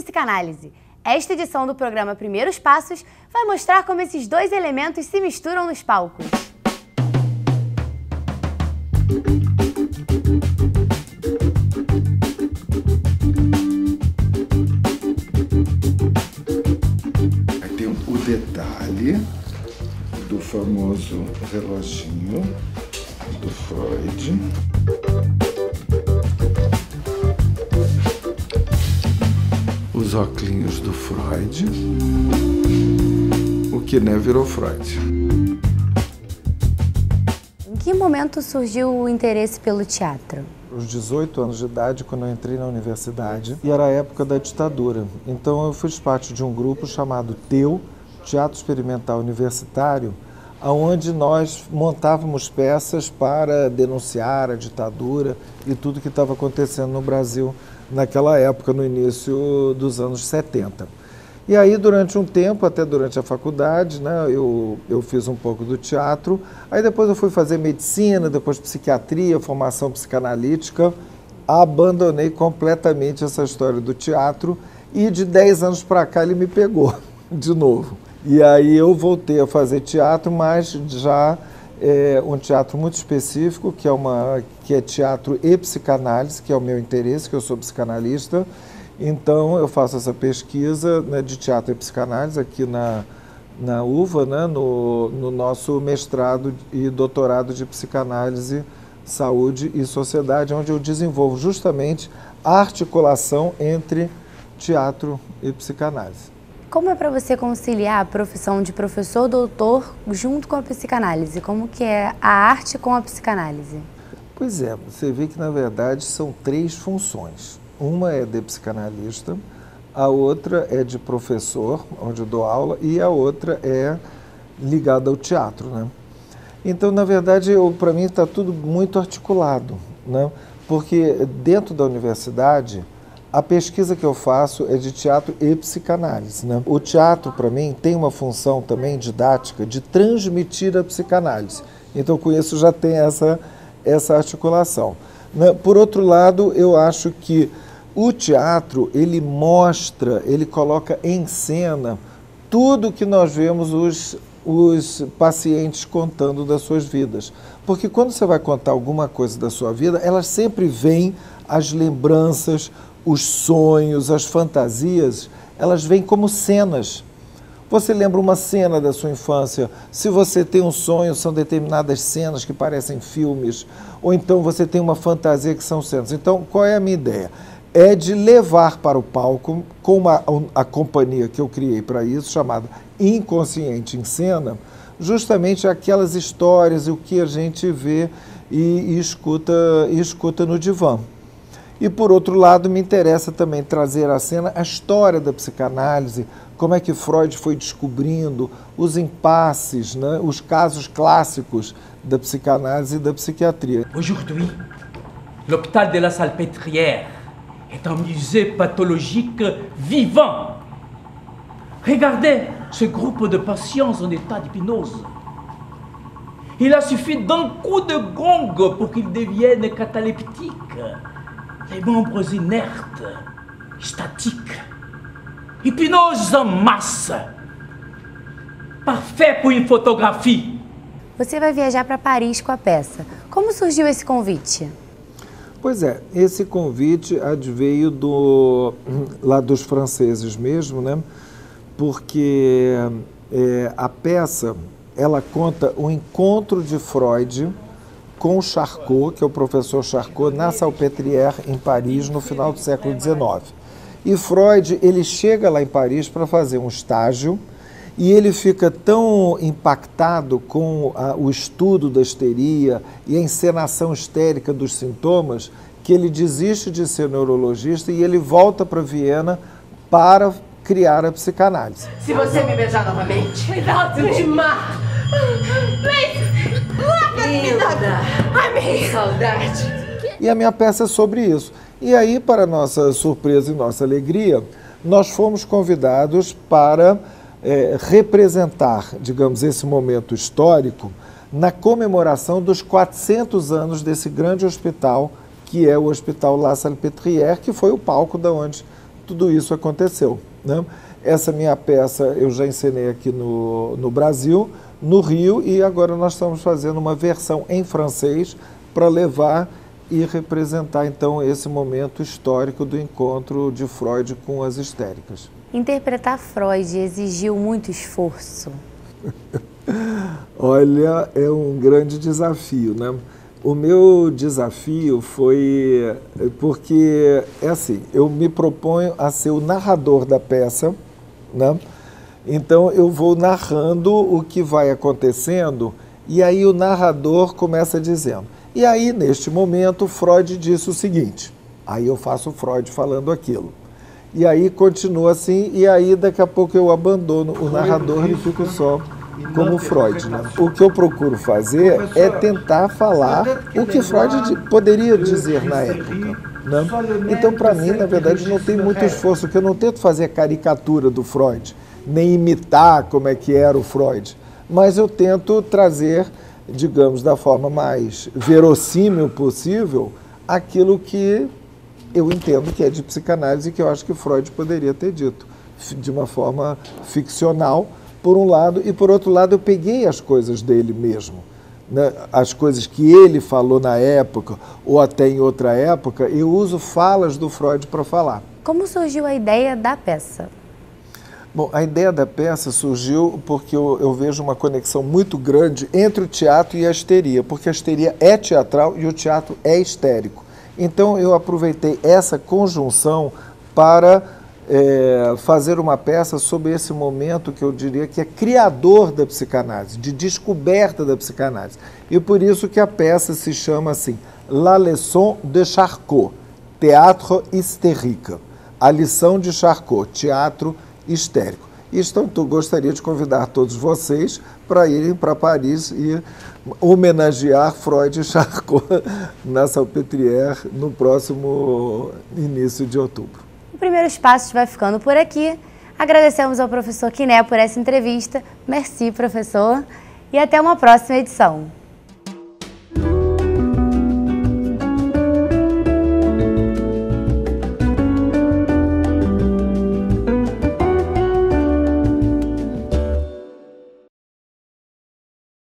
psicanálise. Esta edição do programa Primeiros Passos vai mostrar como esses dois elementos se misturam nos palcos. Tem o detalhe do famoso reloginho do Freud. Os óculos do Freud. O que virou Freud. Em que momento surgiu o interesse pelo teatro? Aos 18 anos de idade, quando eu entrei na universidade, e era a época da ditadura. Então eu fiz parte de um grupo chamado TEU, Teatro Experimental Universitário, onde nós montávamos peças para denunciar a ditadura e tudo que estava acontecendo no Brasil naquela época, no início dos anos 70. E aí, durante um tempo, até durante a faculdade, eu fiz um pouco do teatro. Aí depois eu fui fazer medicina, depois psiquiatria, formação psicanalítica. Abandonei completamente essa história do teatro e de 10 anos para cá ele me pegou de novo. E aí eu voltei a fazer teatro, mas já um teatro muito específico, que é teatro e psicanálise, que é o meu interesse, que eu sou psicanalista. Então eu faço essa pesquisa de teatro e psicanálise aqui na UVA, no nosso mestrado e doutorado de psicanálise, saúde e sociedade, onde eu desenvolvo justamente a articulação entre teatro e psicanálise. Como é para você conciliar a profissão de professor doutor junto com a psicanálise? Como que é a arte com a psicanálise? Pois é, você vê que na verdade são 3 funções. Uma é de psicanalista, a outra é de professor, onde eu dou aula, e a outra é ligada ao teatro, Então, na verdade, para mim está tudo muito articulado, Porque dentro da universidade, a pesquisa que eu faço é de teatro e psicanálise, O teatro, para mim, tem uma função também didática de transmitir a psicanálise. Então, com isso, já tem essa articulação. Por outro lado, eu acho que o teatro, ele mostra, ele coloca em cena tudo que nós vemos os pacientes contando das suas vidas. Porque quando você vai contar alguma coisa da sua vida, elas sempre vêm as lembranças, os sonhos, as fantasias, elas vêm como cenas. Você lembra uma cena da sua infância, se você tem um sonho, são determinadas cenas que parecem filmes, ou então você tem uma fantasia que são cenas. Então, qual é a minha ideia? É de levar para o palco, com a companhia que eu criei para isso, chamada Inconsciente em Cena, justamente aquelas histórias, o que a gente vê e escuta no divã. E, por outro lado, me interessa também trazer à cena a história da psicanálise, como é que Freud foi descobrindo os impasses, os casos clássicos da psicanálise e da psiquiatria. Aujourd'hui, l'hôpital de la Salpêtrière est un musée pathologique vivant. Regardez ce groupe de patients en état d'hypnose. Il a suffi d'un coup de gong pour qu'ils deviennent cataleptiques. Les membres inertes, statiques. Hypnose en masse. Parfait pour une photographie. Você vai viajar para Paris com a peça. Como surgiu esse convite? Pois é, esse convite adveio lá dos franceses mesmo, Porque a peça, ela conta o encontro de Freud com Charcot, que é o professor Charcot, na Salpêtrière, em Paris, no final do século XIX. E Freud, ele chega lá em Paris para fazer um estágio e ele fica tão impactado com o estudo da histeria e a encenação histérica dos sintomas que ele desiste de ser neurologista e ele volta para Viena para criar a psicanálise. Se você me beijar novamente, cuidado de mar. Linda. Ai, saudade. E a minha peça é sobre isso. E aí, para nossa surpresa e nossa alegria, nós fomos convidados para representar, digamos, esse momento histórico na comemoração dos 400 anos desse grande hospital, que é o Hospital La Salpêtrière, que foi o palco da onde tudo isso aconteceu, né? Essa minha peça eu já encenei aqui no Brasil, no Rio, e agora nós estamos fazendo uma versão em francês para levar e representar, então, esse momento histórico do encontro de Freud com as histéricas. Interpretar Freud exigiu muito esforço? Olha, é um grande desafio, né? O meu desafio foi porque, é assim, eu me proponho a ser o narrador da peça, né? Então eu vou narrando o que vai acontecendo e aí o narrador começa dizendo: e aí neste momento Freud disse o seguinte, aí eu faço o Freud falando aquilo. E aí continua assim, e aí daqui a pouco eu abandono o narrador e fico só como Freud, né? O que eu procuro fazer é tentar falar o que Freud poderia dizer na época, né? Então, para mim, na verdade, não tem muito esforço, porque eu não tento fazer a caricatura do Freud, nem imitar como é que era o Freud, mas eu tento trazer, digamos, da forma mais verossímil possível, aquilo que eu entendo que é de psicanálise e que eu acho que Freud poderia ter dito, de uma forma ficcional, por um lado, e por outro lado eu peguei as coisas dele mesmo, né? As coisas que ele falou na época, ou até em outra época, eu uso falas do Freud para falar. Como surgiu a ideia da peça? Bom, a ideia da peça surgiu porque eu vejo uma conexão muito grande entre o teatro e a histeria, porque a histeria é teatral e o teatro é histérico. Então eu aproveitei essa conjunção para fazer uma peça sobre esse momento que eu diria que é criador da psicanálise, de descoberta da psicanálise. E por isso que a peça se chama assim, La Leçon de Charcot, Théâtre hystérique, a lição de Charcot, teatro histérico. Então, gostaria de convidar todos vocês para irem para Paris e homenagear Freud e Charcot na Salpêtrière no próximo início de outubro. O Primeiros Passos vai ficando por aqui. Agradecemos ao professor Quiné por essa entrevista. Merci, professor. E até uma próxima edição.